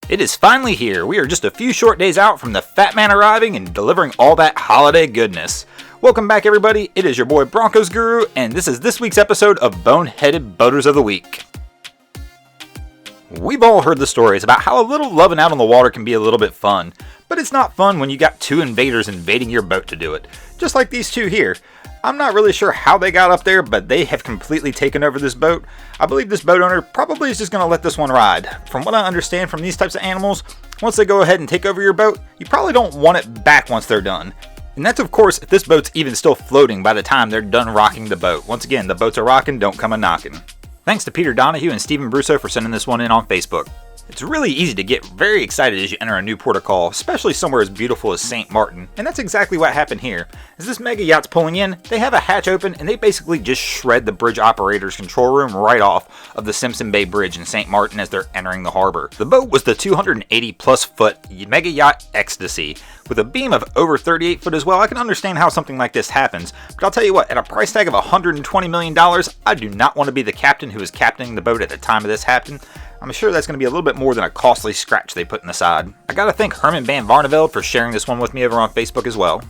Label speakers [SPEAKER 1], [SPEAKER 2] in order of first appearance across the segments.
[SPEAKER 1] It is finally here. We are just a few short days out from the Fat Man arriving and delivering all that holiday goodness. Welcome back, everybody. It is your boy Broncos Guru, and this is this week's episode of Boneheaded Boaters of the Week. We've all heard the stories about how a little loving out on the water can be a little bit fun, but it's not fun when you got two invaders invading your boat to do it, just like these two here. I'm not really sure how they got up there, but they have completely taken over this boat. I believe this boat owner probably is just going to let this one ride. From what I understand from these types of animals, once they go ahead and take over your boat, you probably don't want it back once they're done. And that's of course if this boat's even still floating by the time they're done rocking the boat. Once again, the boats are rocking, don't come a-knocking. Thanks to Peter Donahue and Stephen Brusso for sending this one in on Facebook. It's really easy to get very excited as you enter a new port of call, especially somewhere as beautiful as St Maarten, and that's exactly what happened here. As this mega yacht's pulling in, they have a hatch open and they basically just shred the bridge operator's control room right off of the Simpson Bay Bridge in St Maarten as they're entering the harbor. The boat was the 280 plus foot mega yacht Ecstasy, with a beam of over 38 foot as well. I can understand how something like this happens, but I'll tell you what, at a price tag of $120 million, I do not want to be the captain who is captaining the boat at the time of this happened. I'm sure that's going to be a little bit more than a costly scratch they put in the side. I gotta thank Herman van Barneveld for sharing this one with me over on Facebook as well.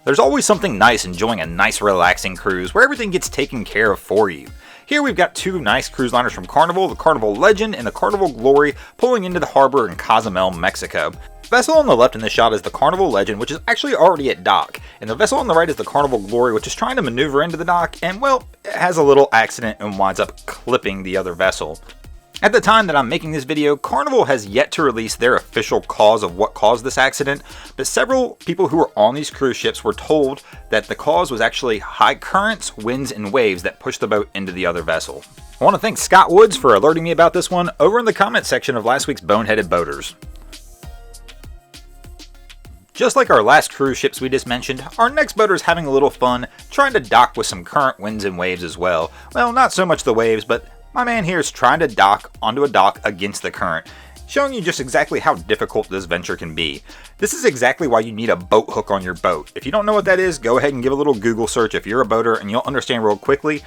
[SPEAKER 1] There's always something nice enjoying a nice relaxing cruise where everything gets taken care of for you. Here we've got two nice cruise liners from Carnival, the Carnival Legend and the Carnival Glory, pulling into the harbor in Cozumel, Mexico. The vessel on the left in this shot is the Carnival Legend, which is actually already at dock, and the vessel on the right is the Carnival Glory, which is trying to maneuver into the dock, and well, it has a little accident and winds up clipping the other vessel. At the time that I'm making this video, Carnival has yet to release their official cause of what caused this accident, but several people who were on these cruise ships were told that the cause was actually high currents, winds, and waves that pushed the boat into the other vessel. I want to thank Scott Woods for alerting me about this one over in the comment section of last week's Boneheaded Boaters. Just like our last cruise ships we just mentioned, our next boater is having a little fun trying to dock with some current, winds, and waves as well. Well, not so much the waves, but my man here is trying to dock onto a dock against the current, showing you just exactly how difficult this venture can be. This is exactly why you need a boat hook on your boat. If you don't know what that is, go ahead and give a little Google search if you're a boater and you'll understand real quickly.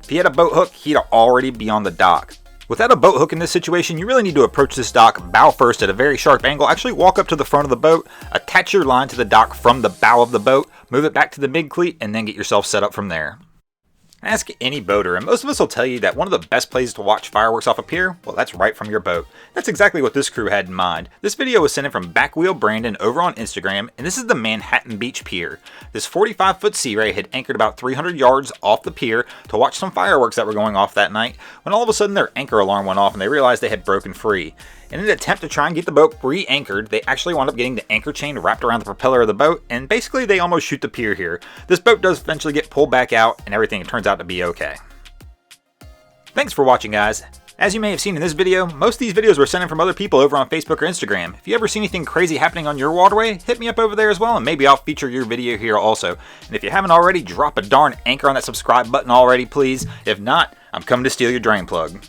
[SPEAKER 1] If he had a boat hook, he'd already be on the dock. Without a boat hook in this situation, you really need to approach this dock bow first at a very sharp angle. Actually walk up to the front of the boat, attach your line to the dock from the bow of the boat, move it back to the mid cleat, and then get yourself set up from there. Ask any boater, and most of us will tell you that one of the best places to watch fireworks off a pier, well, that's right from your boat. That's exactly what this crew had in mind. This video was sent in from Backwheel Brandon over on Instagram, and this is the Manhattan Beach Pier. This 45-foot Sea Ray had anchored about 300 yards off the pier to watch some fireworks that were going off that night, when all of a sudden their anchor alarm went off and they realized they had broken free. In an attempt to try and get the boat re-anchored, they actually wound up getting the anchor chain wrapped around the propeller of the boat, and basically they almost shoot the pier here. This boat does eventually get pulled back out, and everything turns out to be okay. Thanks for watching, guys. As you may have seen in this video, most of these videos were sent in from other people over on Facebook or Instagram. If you ever see anything crazy happening on your waterway, hit me up over there as well, and maybe I'll feature your video here also. And if you haven't already, drop a darn anchor on that subscribe button already, please. If not, I'm coming to steal your drain plug.